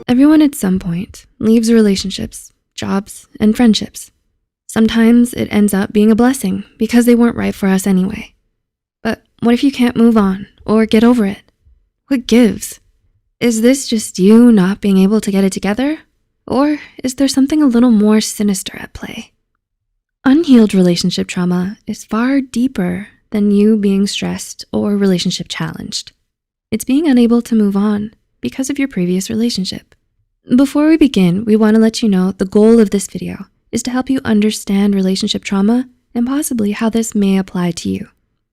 Everyone at some point leaves relationships, jobs, and friendships. Sometimes it ends up being a blessing because they weren't right for us anyway. But what if you can't move on or get over it? What gives? Is this just you not being able to get it together? Or is there something a little more sinister at play? Unhealed relationship trauma is far deeper than you being stressed or relationship challenged. It's being unable to move on because of your previous relationship. Before we begin, we wanna let you know the goal of this video is to help you understand relationship trauma and possibly how this may apply to you.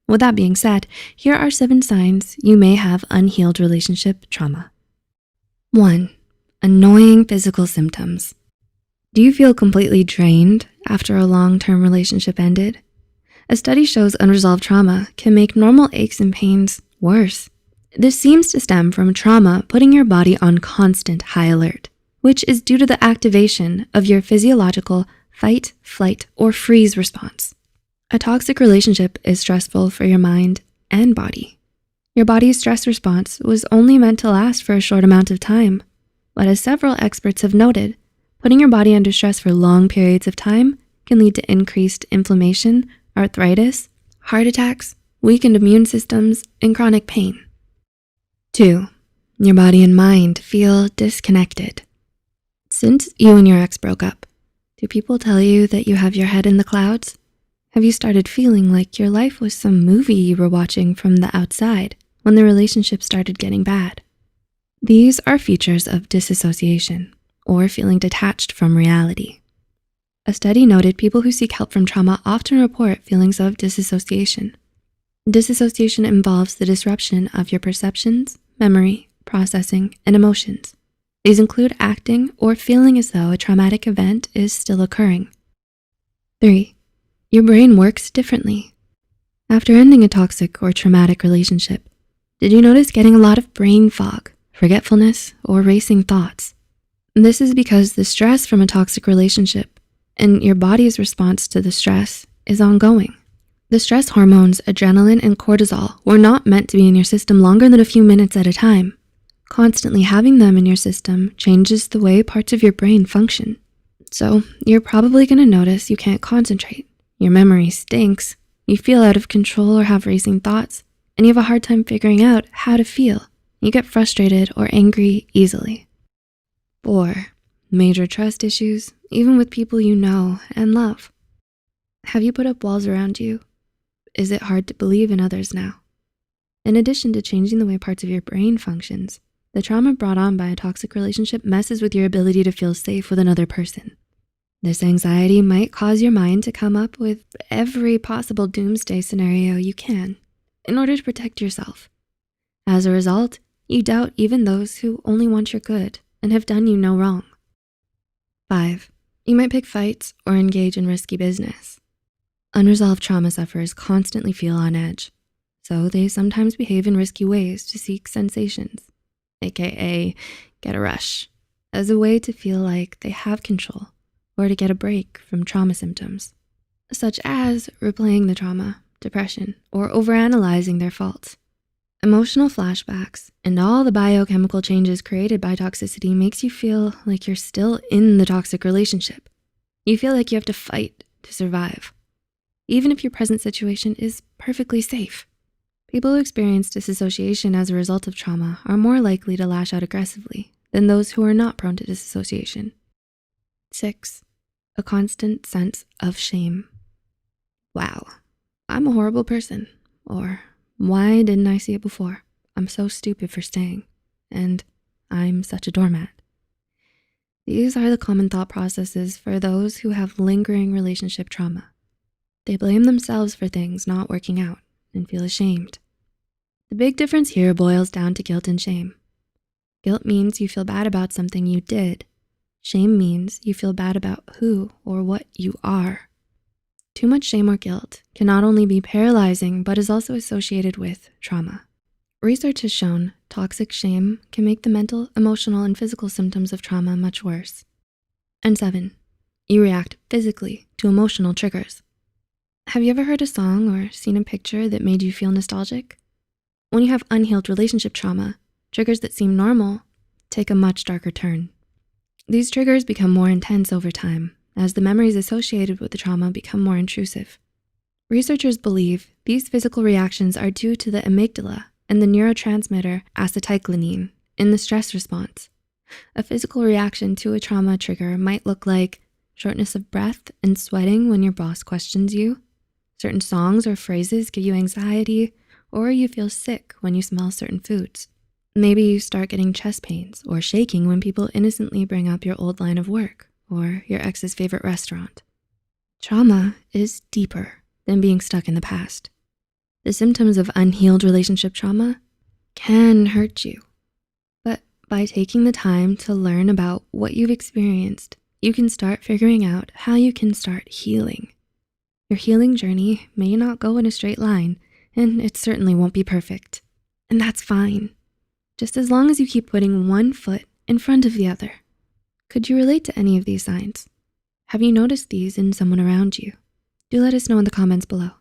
With that being said, here are 7 signs you may have unhealed relationship trauma. 1, annoying physical symptoms. Do you feel completely drained after a long-term relationship ended? A study shows unresolved trauma can make normal aches and pains worse. This seems to stem from trauma putting your body on constant high alert, which is due to the activation of your physiological fight, flight, or freeze response. A toxic relationship is stressful for your mind and body. Your body's stress response was only meant to last for a short amount of time, but as several experts have noted, putting your body under stress for long periods of time can lead to increased inflammation, arthritis, heart attacks, weakened immune systems, and chronic pain. 2, your body and mind feel disconnected. Since you and your ex broke up, do people tell you that you have your head in the clouds? Have you started feeling like your life was some movie you were watching from the outside when the relationship started getting bad? These are features of disassociation, or feeling detached from reality. A study noted people who seek help from trauma often report feelings of disassociation. Disassociation involves the disruption of your perceptions, memory, processing, and emotions. These include acting or feeling as though a traumatic event is still occurring. 3, your brain works differently. After ending a toxic or traumatic relationship, did you notice getting a lot of brain fog, forgetfulness, or racing thoughts? This is because the stress from a toxic relationship and your body's response to the stress is ongoing. The stress hormones, adrenaline and cortisol, were not meant to be in your system longer than a few minutes at a time. Constantly having them in your system changes the way parts of your brain function. So you're probably gonna notice you can't concentrate, your memory stinks, you feel out of control or have racing thoughts, and you have a hard time figuring out how to feel. You get frustrated or angry easily. 4, major trust issues, even with people you know and love. Have you put up walls around you? Is it hard to believe in others now? In addition to changing the way parts of your brain functions, the trauma brought on by a toxic relationship messes with your ability to feel safe with another person. This anxiety might cause your mind to come up with every possible doomsday scenario you can in order to protect yourself. As a result, you doubt even those who only want your good and have done you no wrong. 5, you might pick fights or engage in risky business. Unresolved trauma sufferers constantly feel on edge, so they sometimes behave in risky ways to seek sensations, AKA get a rush, as a way to feel like they have control or to get a break from trauma symptoms, such as replaying the trauma, depression, or overanalyzing their faults. Emotional flashbacks and all the biochemical changes created by toxicity makes you feel like you're still in the toxic relationship. You feel like you have to fight to survive, even if your present situation is perfectly safe. People who experience disassociation as a result of trauma are more likely to lash out aggressively than those who are not prone to disassociation. 6, a constant sense of shame. Wow, I'm a horrible person, or why didn't I see it before? I'm so stupid for staying, and I'm such a doormat. These are the common thought processes for those who have lingering relationship trauma. They blame themselves for things not working out and feel ashamed. The big difference here boils down to guilt and shame. Guilt means you feel bad about something you did. Shame means you feel bad about who or what you are. Too much shame or guilt can not only be paralyzing, but is also associated with trauma. Research has shown toxic shame can make the mental, emotional, and physical symptoms of trauma much worse. And 7, you react physically to emotional triggers. Have you ever heard a song or seen a picture that made you feel nostalgic? When you have unhealed relationship trauma, Triggers that seem normal take a much darker turn. These triggers become more intense over time as the memories associated with the trauma become more intrusive. Researchers believe these physical reactions are due to the amygdala and the neurotransmitter acetylcholine in the stress response. A physical reaction to a trauma trigger might look like shortness of breath and sweating when your boss questions you. Certain songs or phrases give you anxiety, or you feel sick when you smell certain foods. Maybe you start getting chest pains or shaking when people innocently bring up your old line of work or your ex's favorite restaurant. Trauma is deeper than being stuck in the past. The symptoms of unhealed relationship trauma can hurt you, but by taking the time to learn about what you've experienced, you can start figuring out how you can start healing. Your healing journey may not go in a straight line, and it certainly won't be perfect. And that's fine, just as long as you keep putting one foot in front of the other. Could you relate to any of these signs? Have you noticed these in someone around you? Do let us know in the comments below.